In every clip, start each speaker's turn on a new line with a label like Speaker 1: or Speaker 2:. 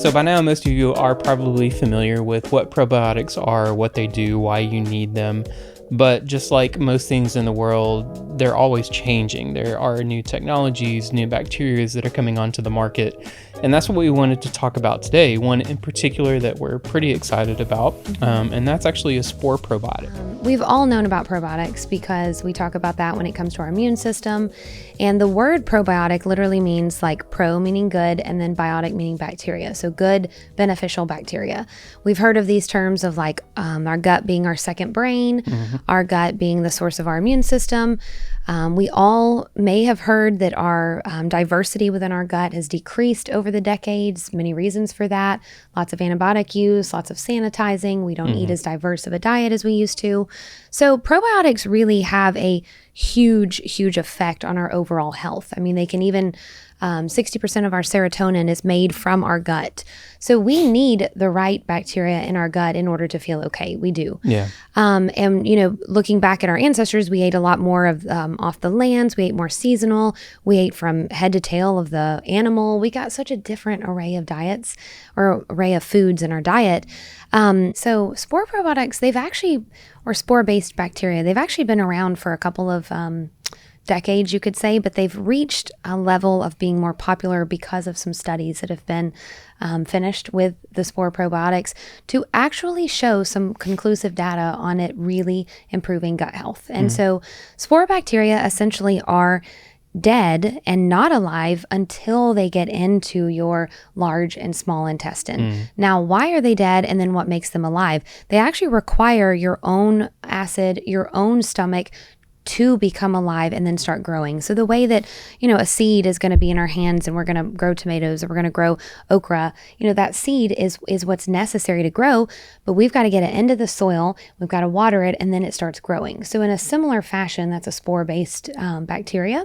Speaker 1: So by now, most of you are probably familiar with what probiotics are, what they do, why you need them. But just like most things in the world, they're always changing. There are new technologies, new bacteria that are coming onto the market. And that's what we wanted to talk about today. One in particular that we're pretty excited about, and that's actually a spore probiotic.
Speaker 2: We've all known about probiotics because we talk about that when it comes to our immune system. And the word probiotic literally means like pro meaning good and then biotic meaning bacteria. So good, beneficial bacteria. We've heard of these terms of like our gut being our second brain, our gut being the source of our immune system. We all may have heard that our diversity within our gut has decreased over the decades. Many reasons for that. Lots of antibiotic use, lots of sanitizing. We don't eat as diverse of a diet as we used to. So probiotics really have a huge effect on our overall health. I mean, they can even 60% of our serotonin is made from our gut. So we need the right bacteria in our gut in order to feel okay. We do.
Speaker 1: Yeah.
Speaker 2: And, you know, looking back at our ancestors, we ate a lot more of off the lands. We ate more seasonal. We ate from head to tail of the animal. We got such a different array of diets or array of foods in our diet. So spore probiotics, or spore-based bacteria, they've actually been around for a couple of decades, you could say, but they've reached a level of being more popular because of some studies that have been finished with the spore probiotics to actually show some conclusive data on it really improving gut health. And so spore bacteria essentially are dead and not alive until they get into your large and small intestine. Now, why are they dead and then what makes them alive? They actually require your own acid, your own stomach to become alive and then start growing. So the way that, you know, a seed is going to be in our hands and we're going to grow tomatoes or we're going to grow okra, you know, that seed is what's necessary to grow, but we've got to get it into the soil, we've got to water it, and then it starts growing. So in a similar fashion, that's a spore-based bacteria.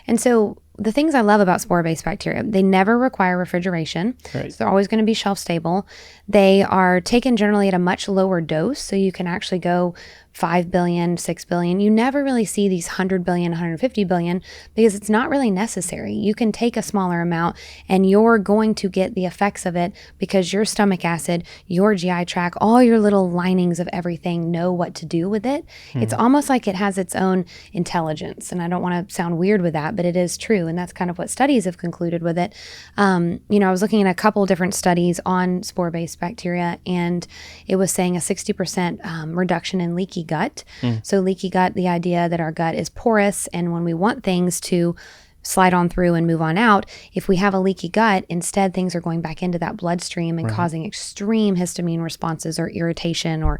Speaker 2: And so the things I love about spore-based bacteria, they never require refrigeration.
Speaker 1: Right.
Speaker 2: So they're always going to be shelf stable. They are taken generally at a much lower dose. So you can actually go 5 billion, 6 billion. You never really see these 100 billion, 150 billion because it's not really necessary. You can take a smaller amount and you're going to get the effects of it because your stomach acid, your GI tract, all your little linings of everything know what to do with it. It's almost like it has its own intelligence. And I don't want to sound weird with that, but it is true. And that's kind of what studies have concluded with it. You know, I was looking at a couple different studies on spore-based bacteria, and it was saying a 60% reduction in leaky gut. So leaky gut, the idea that our gut is porous, and when we want things to slide on through and move on out, if we have a leaky gut, instead things are going back into that bloodstream and causing extreme histamine responses or irritation or,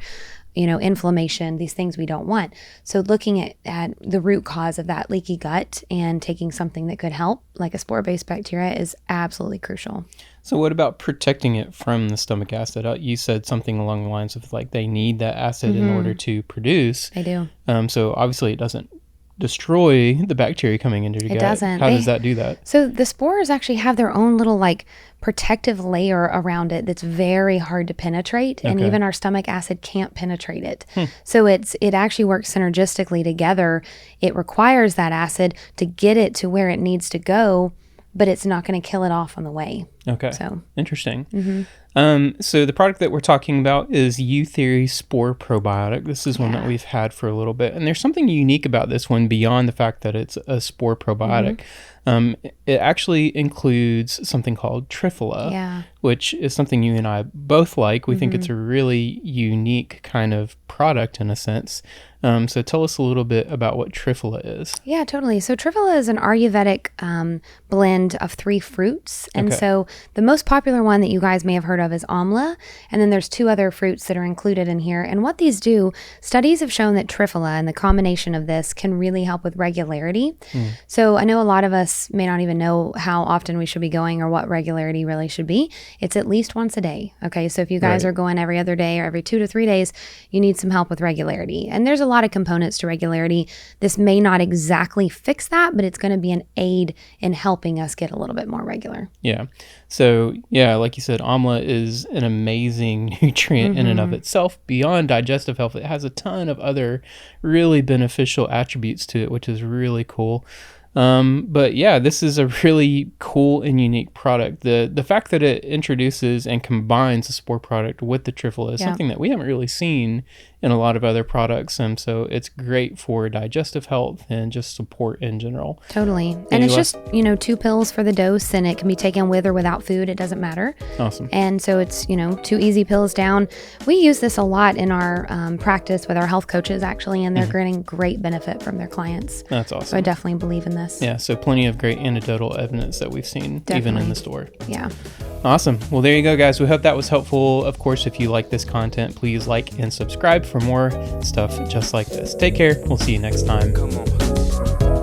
Speaker 2: you know, inflammation, these things we don't want. So looking at the root cause of that leaky gut and taking something that could help, like a spore-based bacteria, is absolutely crucial.
Speaker 1: So what about protecting it from the stomach acid? You said something along the lines of like they need that acid in order to produce.
Speaker 2: They do.
Speaker 1: So obviously it doesn't destroy the bacteria coming into your gut.
Speaker 2: It doesn't.
Speaker 1: How does that do that?
Speaker 2: So the spores actually have their own little like protective layer around it that's very hard to penetrate, and even our stomach acid can't penetrate it. So it actually works synergistically together. It requires that acid to get it to where it needs to go, but it's not going to kill it off on the way.
Speaker 1: Okay.
Speaker 2: So
Speaker 1: interesting. So the product that we're talking about is Euthery Spore Probiotic. This is one that we've had for a little bit. And there's something unique about this one beyond the fact that it's a spore probiotic. It actually includes something called trivola, which is something you and I both like. We think it's a really unique kind of product in a sense. So tell us a little bit about what trivola is.
Speaker 2: Yeah, totally. So trivola is an Ayurvedic blend of 3 fruits. And so the most popular one that you guys may have heard of is amla. And then there's 2 other fruits that are included in here. And what these do, studies have shown that trivola and the combination of this can really help with regularity. So I know a lot of us may not even know how often we should be going or what regularity really should be. It's at least once a day. Okay. So if you guys are going every other day or every 2 to 3 days, you need some help with regularity. And there's a lot of components to regularity. This may not exactly fix that, but it's going to be an aid in helping us get a little bit more regular.
Speaker 1: Yeah. So yeah, like you said, amla is an amazing nutrient in and of itself. Beyond digestive health, it has a ton of other really beneficial attributes to it, which is really cool. But yeah, this is a really cool and unique product. The fact that it introduces and combines a spore product with the trivola is something that we haven't really seen in a lot of other products. And so it's great for digestive health and just support in general.
Speaker 2: Totally. And it's just, 2 pills for the dose, and it can be taken with or without food. It doesn't matter.
Speaker 1: Awesome.
Speaker 2: And so it's, 2 easy pills down. We use this a lot in our practice with our health coaches, actually, and they're getting great benefit from their clients.
Speaker 1: That's awesome.
Speaker 2: So I definitely believe in this.
Speaker 1: Yeah, so plenty of great anecdotal evidence that we've seen even in the store.
Speaker 2: Yeah.
Speaker 1: Awesome. Well, there you go, guys. We hope that was helpful. Of course, if you like this content, please like and subscribe for more stuff just like this. Take care. We'll see you next time.
Speaker 3: Come on.